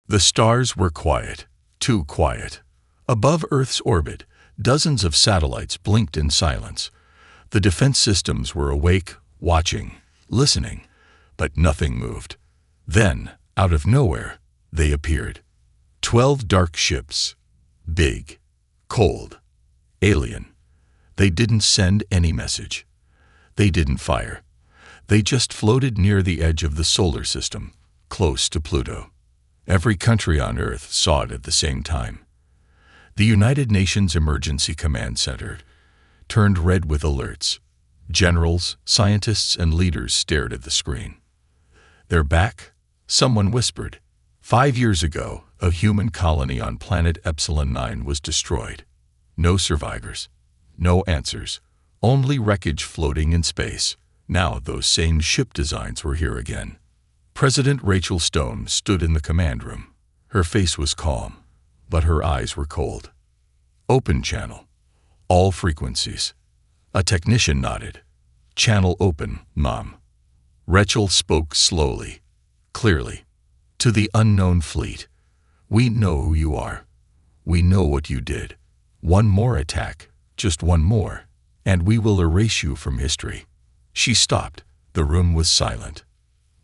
The stars were quiet, too quiet. Above Earth's orbit, dozens of satellites blinked in silence. The defense systems were awake, watching, listening, but nothing moved. Then, out of nowhere, they appeared. 12 dark ships. Big, cold, alien. They didn't send any message. They didn't fire. They just floated near the edge of the solar system, close to Pluto. Every country on Earth saw it at the same time. The United Nations Emergency Command Center turned red with alerts. Generals, scientists, and leaders stared at the screen. "They're back," someone whispered. 5 years ago, a human colony on planet Epsilon 9 was destroyed. No survivors. No answers. Only wreckage floating in space. Now those same ship designs were here again. President Rachel Stone stood in the command room. Her face was calm, but her eyes were cold. "Open channel. All frequencies." A technician nodded. "Channel open, Mom." Rachel spoke slowly, clearly. "To the unknown fleet. We know who you are. We know what you did. One more attack, just one more, and we will erase you from history." She stopped. The room was silent.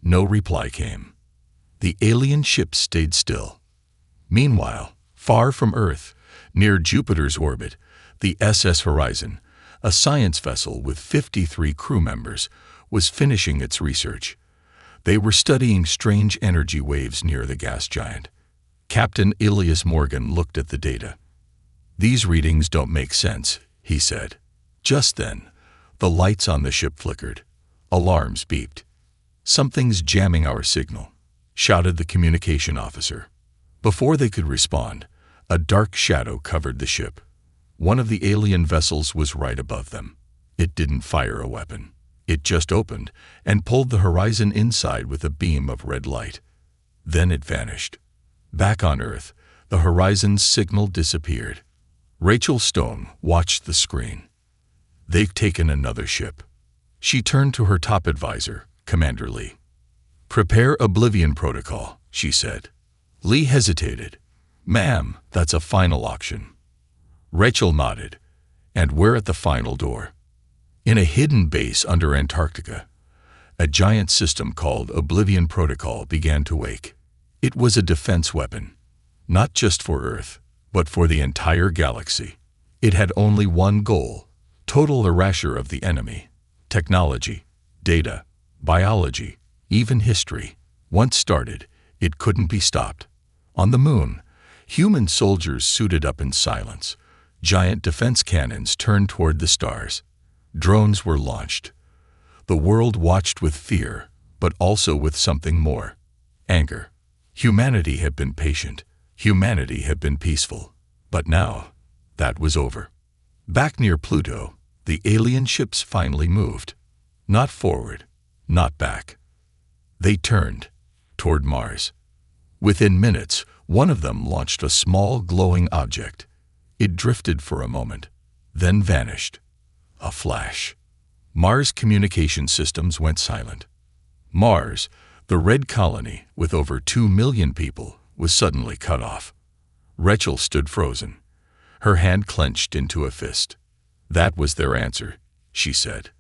No reply came. The alien ship stayed still. Meanwhile, far from Earth, near Jupiter's orbit, the SS Horizon, a science vessel with 53 crew members, was finishing its research. They were studying strange energy waves near the gas giant. Captain Ilias Morgan looked at the data. "These readings don't make sense," he said. Just then, the lights on the ship flickered. Alarms beeped. "Something's jamming our signal," shouted the communication officer. Before they could respond, a dark shadow covered the ship. One of the alien vessels was right above them. It didn't fire a weapon. It just opened and pulled the horizon inside with a beam of red light. Then it vanished. Back on Earth, the horizon's signal disappeared. Rachel Stone watched the screen. "They've taken another ship." She turned to her top advisor, Commander Lee. "Prepare Oblivion Protocol," she said. Lee hesitated. "Ma'am, that's a final auction." Rachel nodded. "And we're at the final door." In a hidden base under Antarctica, a giant system called Oblivion Protocol began to wake. It was a defense weapon, not just for Earth, but for the entire galaxy. It had only one goal: total erasure of the enemy. Technology, data, biology, even history. Once started, it couldn't be stopped. On the moon, human soldiers suited up in silence. Giant defense cannons turned toward the stars. Drones were launched. The world watched with fear, but also with something more: anger. Humanity had been patient. Humanity had been peaceful. But now, that was over. Back near Pluto, the alien ships finally moved. Not forward, not back. They turned toward Mars. Within minutes, one of them launched a small glowing object. It drifted for a moment, then vanished. A flash. Mars communication systems went silent. Mars, the red colony with over 2 million people, was suddenly cut off. Rachel stood frozen, her hand clenched into a fist. "That was their answer," she said.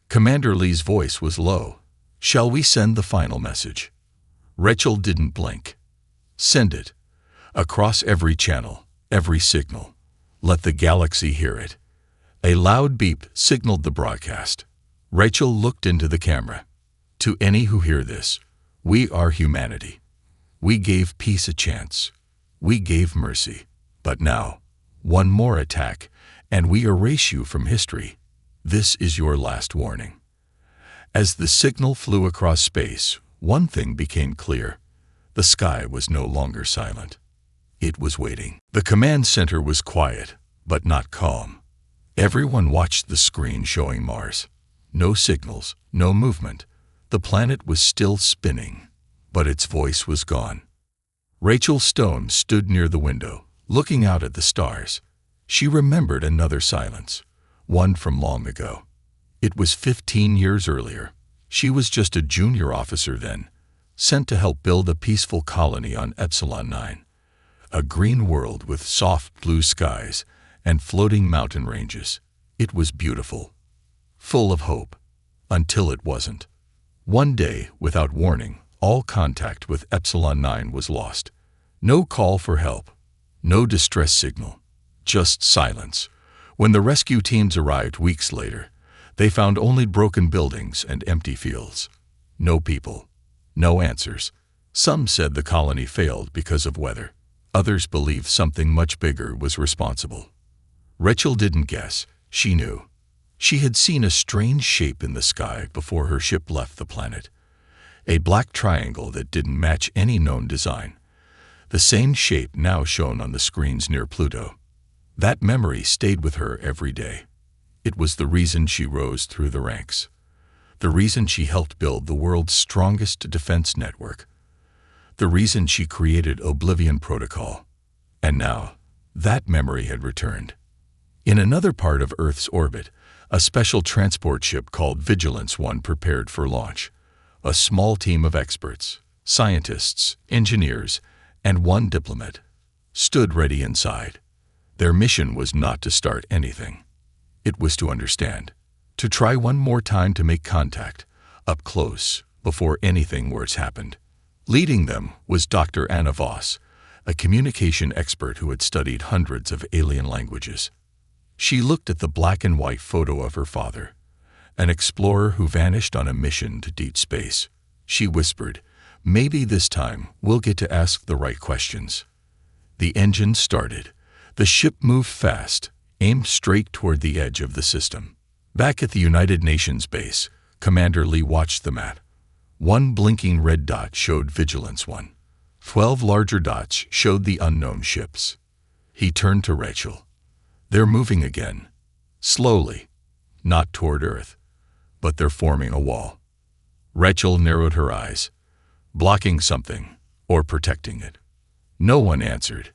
Commander Lee's voice was low. "Shall we send the final message?" Rachel didn't blink. "Send it. Across every channel, every signal. Let the galaxy hear it." A loud beep signaled the broadcast. Rachel looked into the camera. "To any who hear this, we are humanity. We gave peace a chance. We gave mercy. But now, one more attack, and we erase you from history. This is your last warning." As the signal flew across space, one thing became clear. The sky was no longer silent. It was waiting. The command center was quiet, but not calm. Everyone watched the screen showing Mars. No signals, no movement. The planet was still spinning, but its voice was gone. Rachel Stone stood near the window, looking out at the stars. She remembered another silence, one from long ago. It was 15 years earlier. She was just a junior officer then, sent to help build a peaceful colony on Epsilon 9. A green world with soft blue skies and floating mountain ranges. It was beautiful, full of hope, until it wasn't. One day, without warning, all contact with Epsilon 9 was lost. No call for help, no distress signal, just silence. When the rescue teams arrived weeks later, they found only broken buildings and empty fields. No people, no answers. Some said the colony failed because of weather. Others believed something much bigger was responsible. Rachel didn't guess. She knew. She had seen a strange shape in the sky before her ship left the planet. A black triangle that didn't match any known design. The same shape now shown on the screens near Pluto. That memory stayed with her every day. It was the reason she rose through the ranks. The reason she helped build the world's strongest defense network. The reason she created Oblivion Protocol. And now, that memory had returned. In another part of Earth's orbit, a special transport ship called Vigilance 1 prepared for launch. A small team of experts, scientists, engineers, and one diplomat stood ready inside. Their mission was not to start anything. It was to understand, to try one more time to make contact, up close, before anything worse happened. Leading them was Dr. Anna Voss, a communication expert who had studied hundreds of alien languages. She looked at the black and white photo of her father, an explorer who vanished on a mission to deep space. She whispered, "Maybe this time we'll get to ask the right questions." The engine started. The ship moved fast, aimed straight toward the edge of the system. Back at the United Nations base, Commander Lee watched the map. One blinking red dot showed Vigilance 1. 12 larger dots showed the unknown ships. He turned to Rachel. "They're moving again. Slowly. Not toward Earth. But they're forming a wall." Rachel narrowed her eyes. Blocking something, or protecting it. No one answered,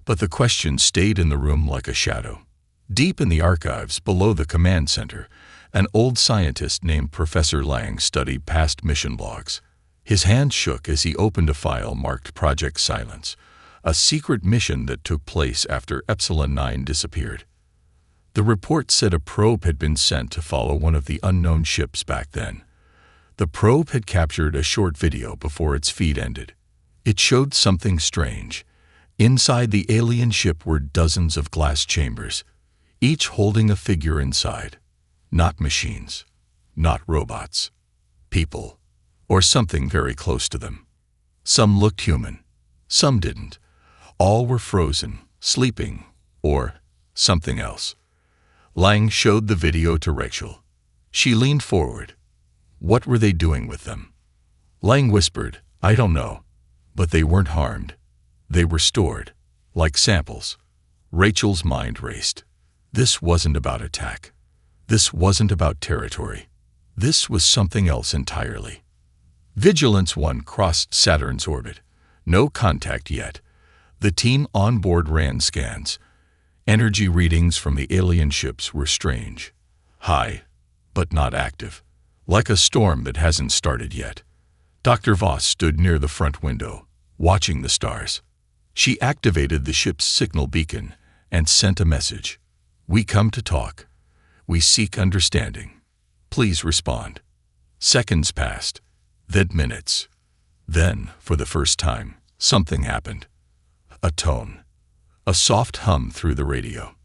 but the question stayed in the room like a shadow. Deep in the archives below the command center, an old scientist named Professor Lang studied past mission logs. His hand shook as he opened a file marked Project Silence, a secret mission that took place after Epsilon 9 disappeared. The report said a probe had been sent to follow one of the unknown ships back then. The probe had captured a short video before its feed ended. It showed something strange. Inside the alien ship were dozens of glass chambers, each holding a figure inside. Not machines, not robots. People, or something very close to them. Some looked human, some didn't. All were frozen, sleeping, or something else. Lang showed the video to Rachel. She leaned forward. What were they doing with them? Lang whispered, "I don't know." But they weren't harmed. They were stored, like samples. Rachel's mind raced. This wasn't about attack. This wasn't about territory. This was something else entirely. Vigilance 1 crossed Saturn's orbit. No contact yet. The team on board ran scans. Energy readings from the alien ships were strange. High, but not active. Like a storm that hasn't started yet. Dr. Voss stood near the front window, watching the stars. She activated the ship's signal beacon and sent a message. "We come to talk. We seek understanding. Please respond." Seconds passed, then minutes. Then, for the first time, something happened. A tone. A soft hum through the radio.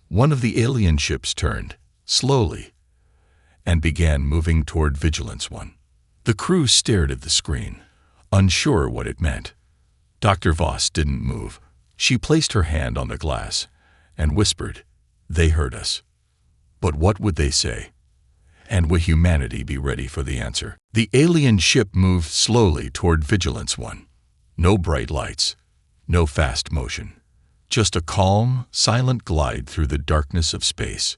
One of the alien ships turned, slowly, and began moving toward Vigilance 1. The crew stared at the screen, unsure what it meant. Dr. Voss didn't move. She placed her hand on the glass and whispered, "They heard us." But what would they say? And would humanity be ready for the answer? The alien ship moved slowly toward Vigilance 1. No bright lights, no fast motion. Just a calm, silent glide through the darkness of space.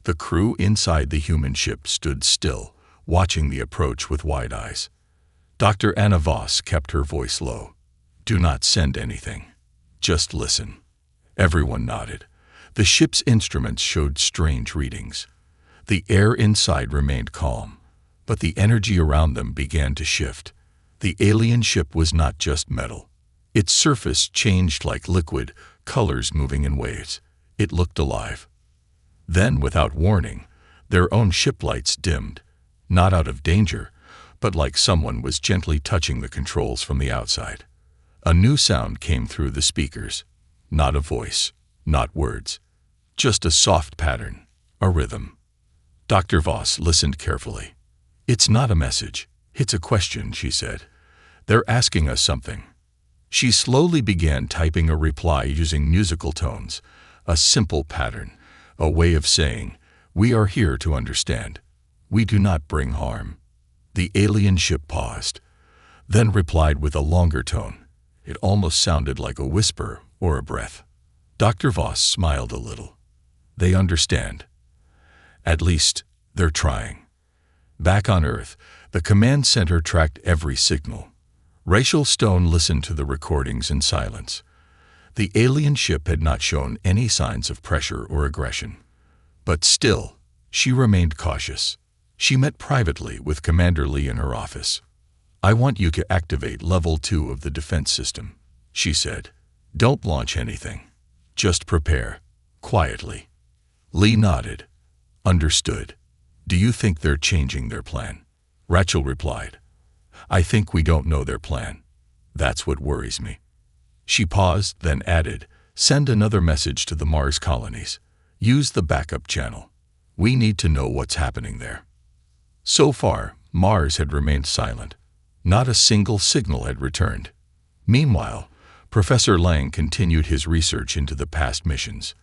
The crew inside the human ship stood still, watching the approach with wide eyes. Dr. Anna Voss kept her voice low. "Do not send anything. Just listen." Everyone nodded. The ship's instruments showed strange readings. The air inside remained calm, but the energy around them began to shift. The alien ship was not just metal. Its surface changed like liquid, colors moving in waves. It looked alive. Then, without warning, their own ship lights dimmed, not out of danger, but like someone was gently touching the controls from the outside. A new sound came through the speakers. Not a voice, not words, just a soft pattern, a rhythm. Dr. Voss listened carefully. "It's not a message, it's a question," she said. "They're asking us something." She slowly began typing a reply using musical tones, a simple pattern, a way of saying, "We are here to understand. We do not bring harm." The alien ship paused, then replied with a longer tone. It almost sounded like a whisper or a breath. Dr. Voss smiled a little. "They understand. At least, they're trying." Back on Earth, the command center tracked every signal. Rachel Stone listened to the recordings in silence. The alien ship had not shown any signs of pressure or aggression. But still, she remained cautious. She met privately with Commander Lee in her office. "I want you to activate Level 2 of the defense system," she said. "Don't launch anything. Just prepare, quietly." Lee nodded. "Understood. Do you think they're changing their plan?" Rachel replied. "I think we don't know their plan. That's what worries me." She paused, then added, "Send another message to the Mars colonies. Use the backup channel. We need to know what's happening there." So far, Mars had remained silent. Not a single signal had returned. Meanwhile, Professor Lang continued his research into the past missions.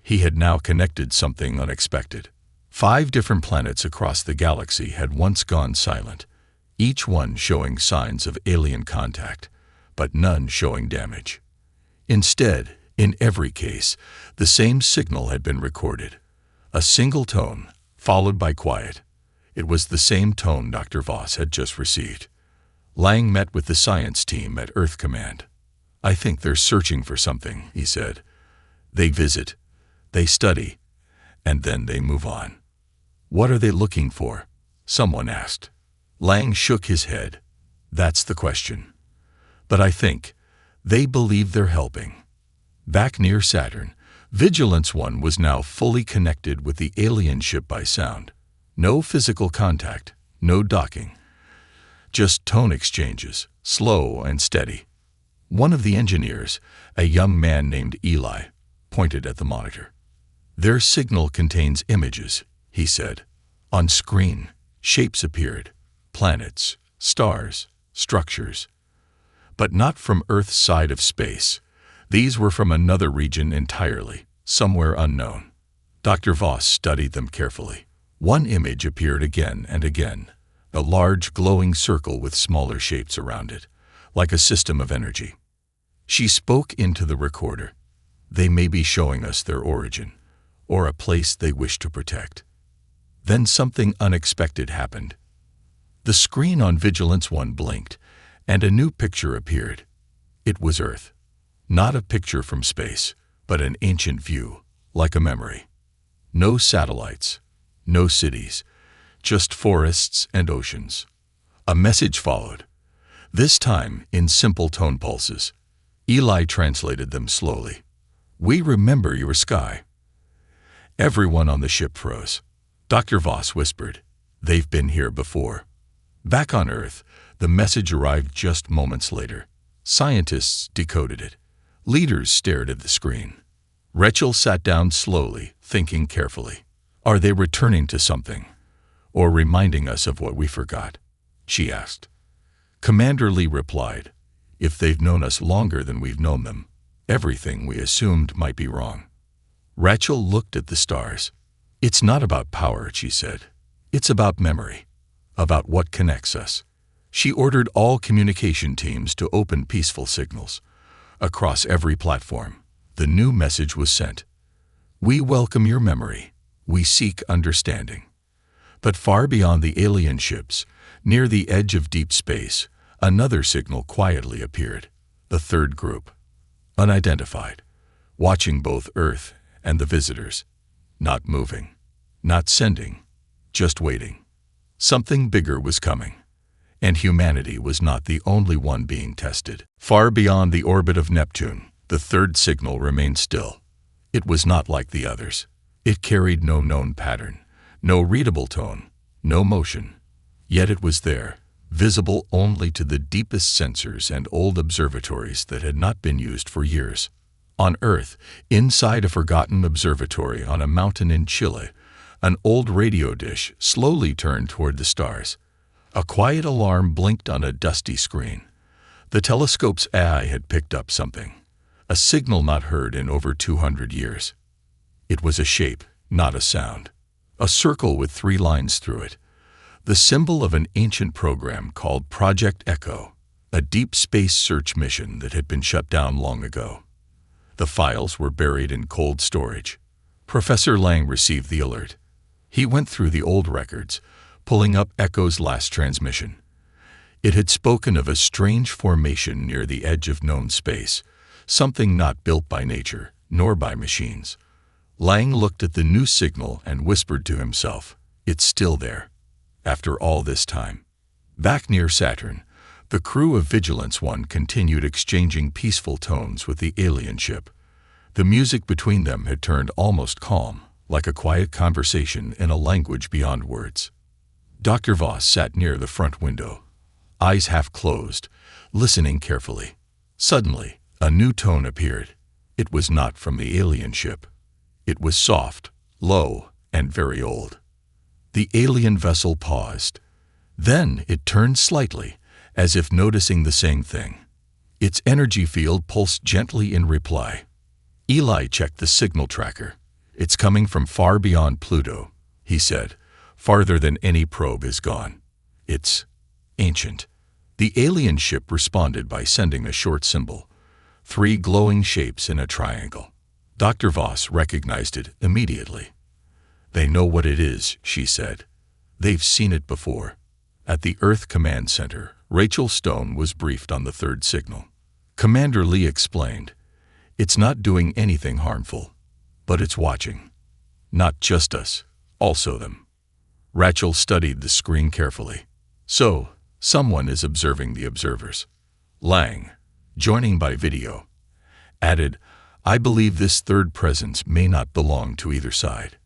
He had now connected something unexpected. 5 different planets across the galaxy had once gone silent, each one showing signs of alien contact, but none showing damage. Instead, in every case, the same signal had been recorded. A single tone, followed by quiet. It was the same tone Dr. Voss had just received. Lang met with the science team at Earth Command. "I think they're searching for something," he said. "They visit, they study, and then they move on." "What are they looking for?" someone asked. Lang shook his head. "That's the question. But I think they believe they're helping." Back near Saturn, Vigilance 1 was now fully connected with the alien ship by sound. No physical contact, no docking. Just tone exchanges, slow and steady. One of the engineers, a young man named Eli, pointed at the monitor. "Their signal contains images," he said. On screen, shapes appeared. Planets, stars, structures. But not from Earth's side of space. These were from another region entirely, somewhere unknown. Dr. Voss studied them carefully. One image appeared again and again, a large glowing circle with smaller shapes around it, like a system of energy. She spoke into the recorder. "They may be showing us their origin, or a place they wish to protect." Then something unexpected happened. The screen on Vigilance 1 blinked, and a new picture appeared. It was Earth. Not a picture from space, but an ancient view, like a memory. No satellites, no cities, just forests and oceans. A message followed, this time in simple tone pulses. Eli translated them slowly. "We remember your sky." Everyone on the ship froze. Dr. Voss whispered, "They've been here before." Back on Earth, the message arrived just moments later. Scientists decoded it. Leaders stared at the screen. Rachel sat down slowly, thinking carefully. "Are they returning to something? Or reminding us of what we forgot?" she asked. Commander Lee replied, "If they've known us longer than we've known them, everything we assumed might be wrong." Rachel looked at the stars. "It's not about power," she said. "It's about memory, about what connects us." She ordered all communication teams to open peaceful signals. Across every platform, the new message was sent. "We welcome your memory. We seek understanding." But far beyond the alien ships, near the edge of deep space, another signal quietly appeared. The third group, unidentified, watching both Earth and the visitors. Not moving, not sending, just waiting. Something bigger was coming. And humanity was not the only one being tested. Far beyond the orbit of Neptune, the third signal remained still. It was not like the others. It carried no known pattern, no readable tone, no motion. Yet it was there, visible only to the deepest sensors and old observatories that had not been used for years. On Earth, inside a forgotten observatory on a mountain in Chile, an old radio dish slowly turned toward the stars. A quiet alarm blinked on a dusty screen. The telescope's eye had picked up something, a signal not heard in over 200 years. It was a shape, not a sound. A circle with 3 lines through it, the symbol of an ancient program called Project Echo, a deep space search mission that had been shut down long ago. The files were buried in cold storage. Professor Lang received the alert. He went through the old records, pulling up Echo's last transmission. It had spoken of a strange formation near the edge of known space, something not built by nature, nor by machines. Lang looked at the new signal and whispered to himself, "It's still there." After all this time. Back near Saturn, the crew of Vigilance 1 continued exchanging peaceful tones with the alien ship. The music between them had turned almost calm, like a quiet conversation in a language beyond words. Dr. Voss sat near the front window, eyes half closed, listening carefully. Suddenly, a new tone appeared. It was not from the alien ship. It was soft, low, and very old. The alien vessel paused. Then it turned slightly, as if noticing the same thing. Its energy field pulsed gently in reply. Eli checked the signal tracker. "It's coming from far beyond Pluto," he said. "Farther than any probe has gone. It's ancient." The alien ship responded by sending a short symbol, 3 glowing shapes in a triangle. Dr. Voss recognized it immediately. "They know what it is," she said. "They've seen it before." At the Earth Command Center, Rachel Stone was briefed on the third signal. Commander Lee explained, "It's not doing anything harmful, but it's watching. Not just us, also them." Rachel studied the screen carefully. "So, someone is observing the observers." Lang, joining by video, added, "I believe this third presence may not belong to either side.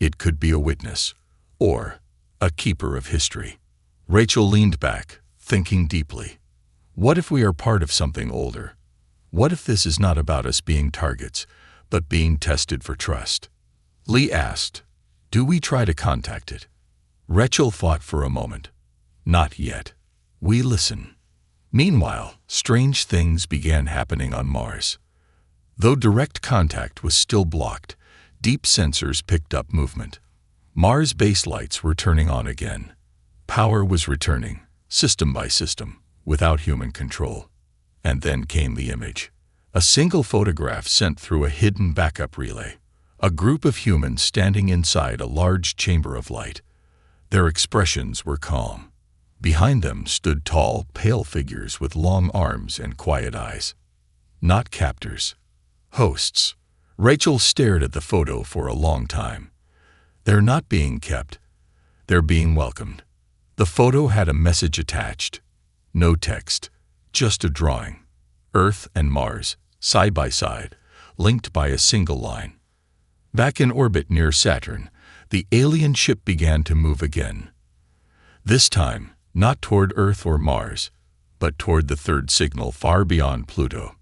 It could be a witness, or a keeper of history." Rachel leaned back, thinking deeply. What if we are part of something older? What if this is not about us being targets, but being tested for trust? Lee asked, "Do we try to contact it?" Rachel thought for a moment. "Not yet. We listen." Meanwhile, strange things began happening on Mars. Though direct contact was still blocked, deep sensors picked up movement. Mars base lights were turning on again. Power was returning, system by system, without human control. And then came the image. A single photograph sent through a hidden backup relay. A group of humans standing inside a large chamber of light. Their expressions were calm. Behind them stood tall, pale figures with long arms and quiet eyes. Not captors. Hosts. Rachel stared at the photo for a long time. They're not being kept. They're being welcomed. The photo had a message attached. No text, just a drawing. Earth and Mars, side by side, linked by a single line. Back in orbit near Saturn, the alien ship began to move again. This time, not toward Earth or Mars, but toward the third signal far beyond Pluto.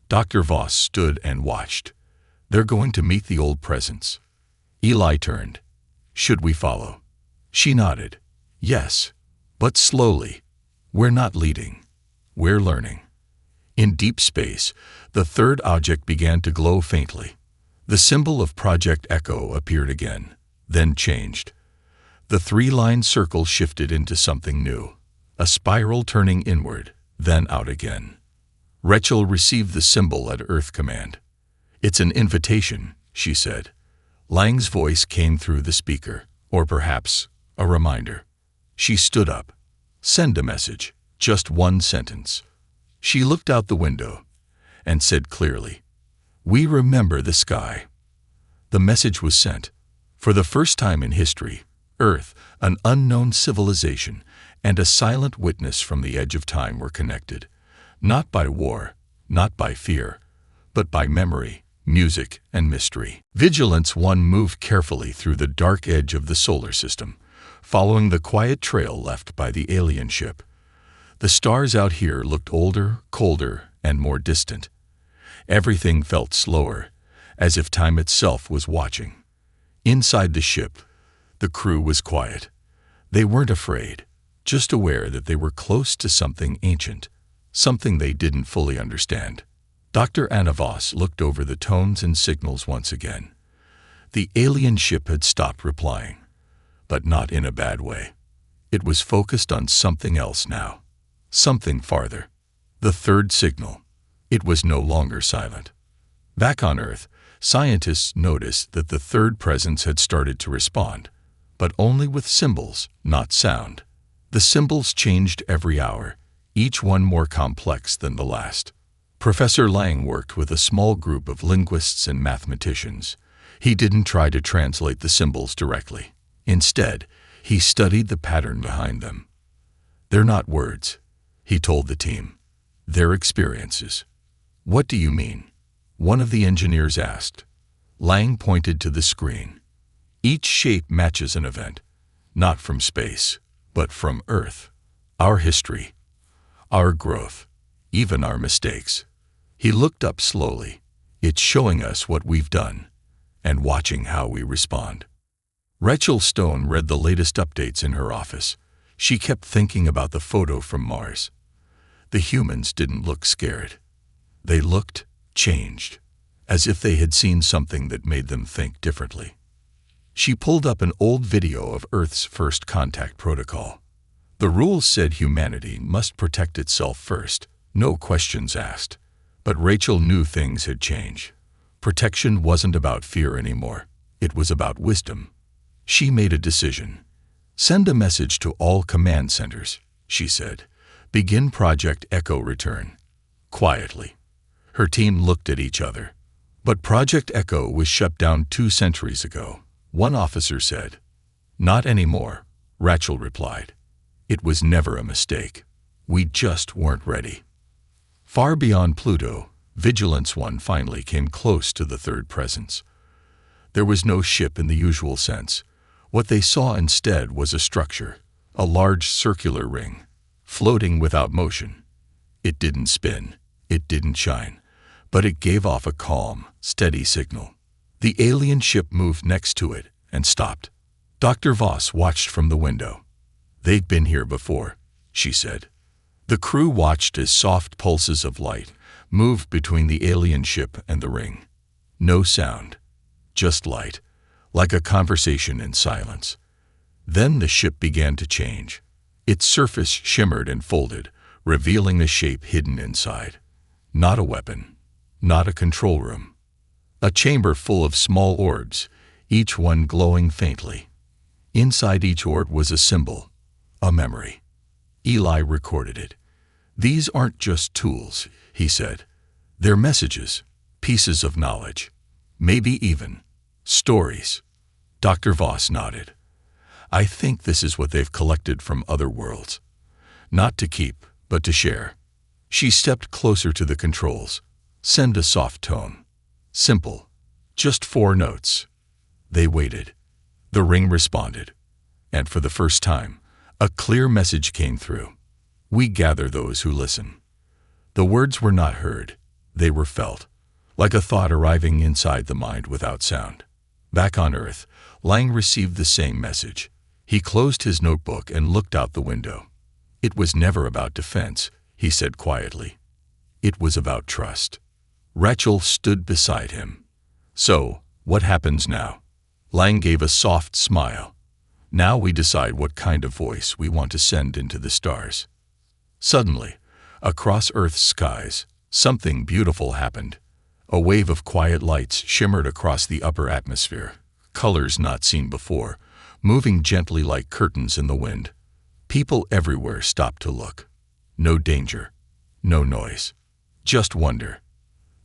Dr. Voss stood and watched. They're going to meet the old presence. Eli turned. "Should we follow?" She nodded. "Yes, but slowly. We're not leading. We're learning." In deep space, the third object began to glow faintly. The symbol of Project Echo appeared again, then changed. The 3-line circle shifted into something new, a spiral turning inward, then out again. Rachel received the symbol at Earth Command. "It's an invitation," she said. Lang's voice came through the speaker, or perhaps a reminder. She stood up. "Send a message, just 1 sentence." She looked out the window and said clearly, "We remember the sky." The message was sent. For the first time in history, Earth, an unknown civilization, and a silent witness from the edge of time were connected, not by war, not by fear, but by memory, music, and mystery. Vigilance 1 moved carefully through the dark edge of the solar system, following the quiet trail left by the alien ship. The stars out here looked older, colder, and more distant. Everything felt slower, as if time itself was watching. Inside the ship, the crew was quiet. They weren't afraid, just aware that they were close to something ancient, something they didn't fully understand. Dr. Anna Voss looked over the tones and signals once again. The alien ship had stopped replying, but not in a bad way. It was focused on something else now, something farther. The third signal. It was no longer silent. Back on Earth, scientists noticed that the third presence had started to respond, but only with symbols, not sound. The symbols changed every hour, each one more complex than the last. Professor Lang worked with a small group of linguists and mathematicians. He didn't try to translate the symbols directly. Instead, he studied the pattern behind them. "They're not words," he told the team. "They're experiences." "What do you mean?" one of the engineers asked. Lang pointed to the screen. "Each shape matches an event, not from space, but from Earth. Our history, our growth, even our mistakes." He looked up slowly. "It's showing us what we've done, and watching how we respond." Rachel Stone read the latest updates in her office. She kept thinking about the photo from Mars. The humans didn't look scared. They looked changed, as if they had seen something that made them think differently. She pulled up an old video of Earth's first contact protocol. The rules said humanity must protect itself first, no questions asked. But Rachel knew things had changed. Protection wasn't about fear anymore. It was about wisdom. She made a decision. "Send a message to all command centers," she said. "Begin Project Echo Return." Quietly. Her team looked at each other. "But Project Echo was shut down 2 centuries ago," one officer said. "Not anymore," Rachel replied. "It was never a mistake. We just weren't ready." Far beyond Pluto, Vigilance 1 finally came close to the third presence. There was no ship in the usual sense. What they saw instead was a structure, a large circular ring, floating without motion. It didn't spin, it didn't shine, but it gave off a calm, steady signal. The alien ship moved next to it and stopped. Dr. Voss watched from the window. "They've been here before," she said. The crew watched as soft pulses of light moved between the alien ship and the ring. No sound, just light, like a conversation in silence. Then the ship began to change. Its surface shimmered and folded, revealing a shape hidden inside. Not a weapon, not a control room. A chamber full of small orbs, each one glowing faintly. Inside each orb was a symbol, a memory. Eli recorded it. "These aren't just tools," he said. "They're messages, pieces of knowledge, maybe even stories." Dr. Voss nodded. "I think this is what they've collected from other worlds. Not to keep, but to share." She stepped closer to the controls. "Send a soft tone. Simple. Just 4 notes." They waited. The ring responded. And for the first time, a clear message came through. "We gather those who listen." The words were not heard. They were felt, like a thought arriving inside the mind without sound. Back on Earth, Lang received the same message. He closed his notebook and looked out the window. "It was never about defense," he said quietly. "It was about trust." Rachel stood beside him. "So, what happens now?" Lang gave a soft smile. "Now we decide what kind of voice we want to send into the stars." Suddenly, across Earth's skies, something beautiful happened. A wave of quiet lights shimmered across the upper atmosphere, colors not seen before, moving gently like curtains in the wind. People everywhere stopped to look. No danger, no noise, just wonder.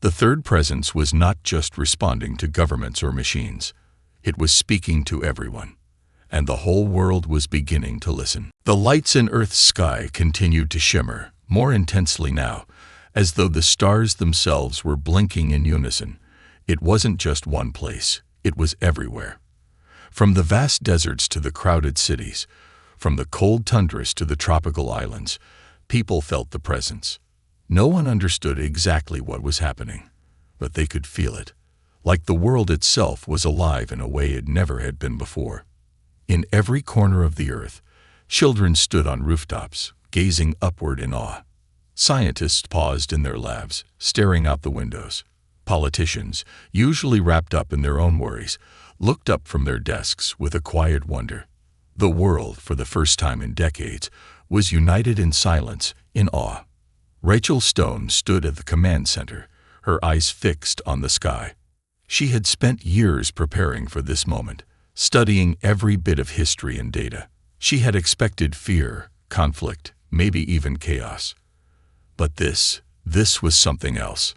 The third presence was not just responding to governments or machines. It was speaking to everyone. and the whole world was beginning to listen. The lights in Earth's sky continued to shimmer, more intensely now, as though the stars themselves were blinking in unison. It wasn't just one place, it was everywhere. From the vast deserts to the crowded cities, from the cold tundras to the tropical islands, people felt the presence. No one understood exactly what was happening, but they could feel it, like the world itself was alive in a way it never had been before. In every corner of the earth, children stood on rooftops, gazing upward in awe. Scientists paused in their labs, staring out the windows. Politicians, usually wrapped up in their own worries, looked up from their desks with a quiet wonder. The world, for the first time in decades, was united in silence, in awe. Rachel Stone stood at the command center, her eyes fixed on the sky. She had spent years preparing for this moment, studying every bit of history and data. She had expected fear, conflict, maybe even chaos. But this was something else.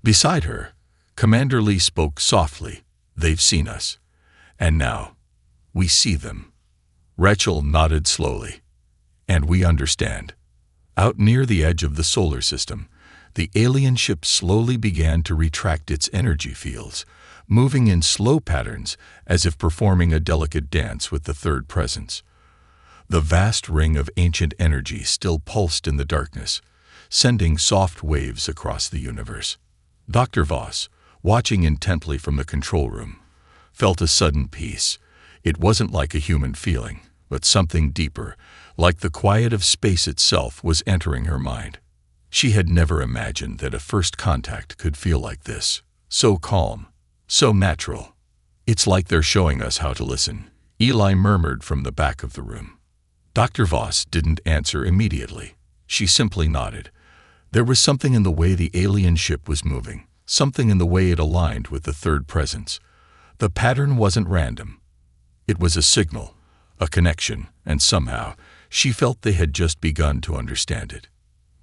Beside her, Commander Lee spoke softly. "They've seen us. And now, we see them." Rachel nodded slowly. "And we understand." Out near the edge of the solar system, the alien ship slowly began to retract its energy fields, moving in slow patterns as if performing a delicate dance with the third presence. The vast ring of ancient energy still pulsed in the darkness, sending soft waves across the universe. Dr. Voss, watching intently from the control room, felt a sudden peace. It wasn't like a human feeling, but something deeper, like the quiet of space itself, was entering her mind. She had never imagined that a first contact could feel like this, so calm, so natural. "It's like they're showing us how to listen," Eli murmured from the back of the room. Dr. Voss didn't answer immediately. She simply nodded. There was something in the way the alien ship was moving, something in the way it aligned with the third presence. The pattern wasn't random. It was a signal, a connection, and somehow she felt they had just begun to understand it.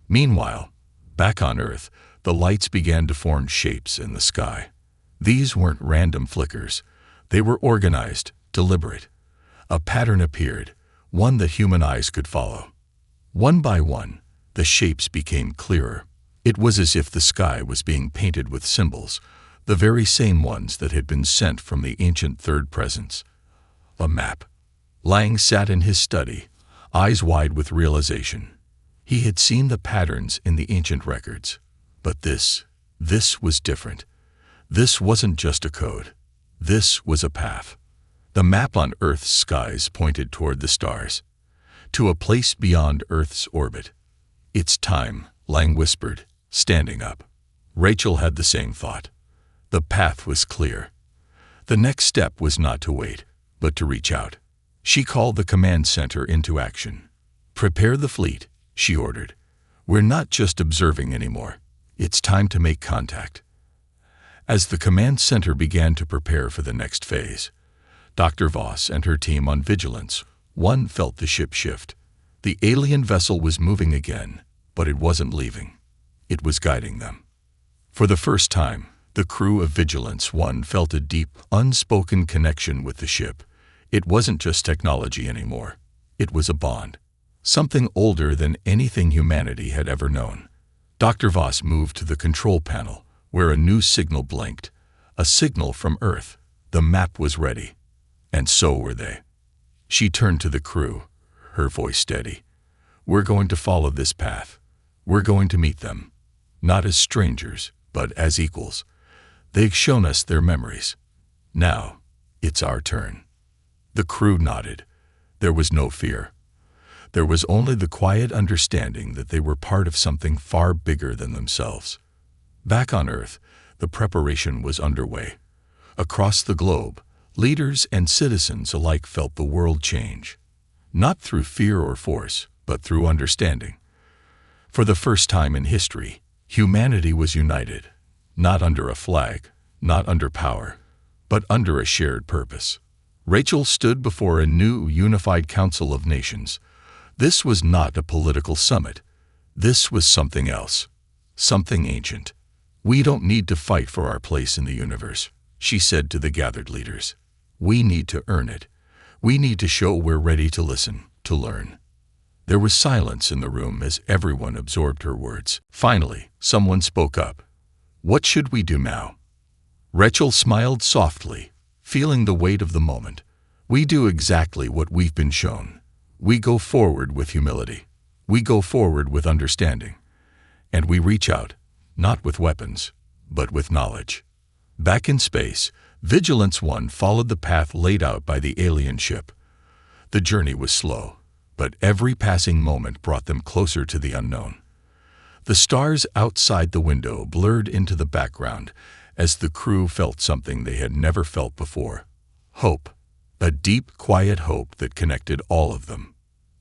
Meanwhile, back on Earth, the lights began to form shapes in the sky. These weren't random flickers. They were organized, deliberate. A pattern appeared, one that human eyes could follow. One by one, the shapes became clearer. It was as if the sky was being painted with symbols, the very same ones that had been sent from the ancient third presence. A map. Lang sat in his study, eyes wide with realization. He had seen the patterns in the ancient records. But this was different. This wasn't just a code. This was a path. The map on Earth's skies pointed toward the stars, to a place beyond Earth's orbit. "It's time," Lang whispered, standing up. Rachel had the same thought. The path was clear. The next step was not to wait, but to reach out. She called the command center into action. "Prepare the fleet," she ordered. "We're not just observing anymore. It's time to make contact." As the command center began to prepare for the next phase, Dr. Voss and her team on vigilance, one felt the ship shift. The alien vessel was moving again, but it wasn't leaving. It was guiding them. For the first time, the crew of Vigilance 1 felt a deep, unspoken connection with the ship. It wasn't just technology anymore. It was a bond. Something older than anything humanity had ever known. Dr. Voss moved to the control panel, where a new signal blinked. A signal from Earth. The map was ready. And so were they. She turned to the crew, her voice steady. "We're going to follow this path. We're going to meet them. Not as strangers, but as equals. They've shown us their memories. Now, it's our turn." The crew nodded. There was no fear. There was only the quiet understanding that they were part of something far bigger than themselves. Back on Earth, the preparation was underway. Across the globe, leaders and citizens alike felt the world change. Not through fear or force, but through understanding. For the first time in history, humanity was united, not under a flag, not under power, but under a shared purpose. Rachel stood before a new unified council of nations. This was not a political summit. This was something else, something ancient. "We don't need to fight for our place in the universe," she said to the gathered leaders. "We need to earn it. We need to show we're ready to listen, to learn. There was silence in the room as everyone absorbed her words. Finally, someone spoke up. What should we do now? Rachel smiled softly, feeling the weight of the moment. We do exactly what we've been shown. We go forward with humility. We go forward with understanding. And we reach out, not with weapons, but with knowledge. Back in space, Vigilance 1 followed the path laid out by the alien ship. The journey was slow, but every passing moment brought them closer to the unknown. The stars outside the window blurred into the background as the crew felt something they had never felt before. Hope. A deep, quiet hope that connected all of them.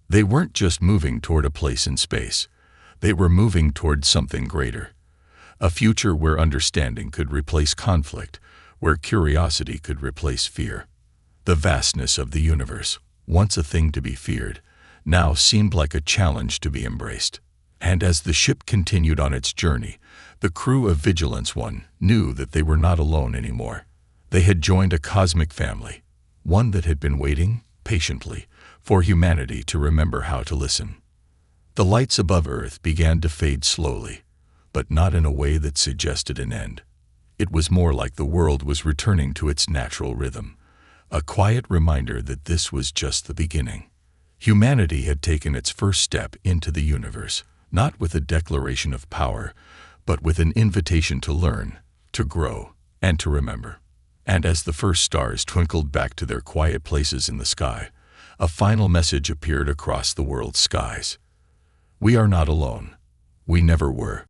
They weren't just moving toward a place in space. They were moving toward something greater. A future where understanding could replace conflict, where curiosity could replace fear. The vastness of the universe, once a thing to be feared, now seemed like a challenge to be embraced. And as the ship continued on its journey, the crew of Vigilance 1 knew that they were not alone anymore. They had joined a cosmic family, one that had been waiting, patiently, for humanity to remember how to listen. The lights above Earth began to fade slowly, but not in a way that suggested an end. It was more like the world was returning to its natural rhythm, a quiet reminder that this was just the beginning. Humanity had taken its first step into the universe, not with a declaration of power, but with an invitation to learn, to grow, and to remember. And as the first stars twinkled back to their quiet places in the sky, a final message appeared across the world's skies. We are not alone. We never were.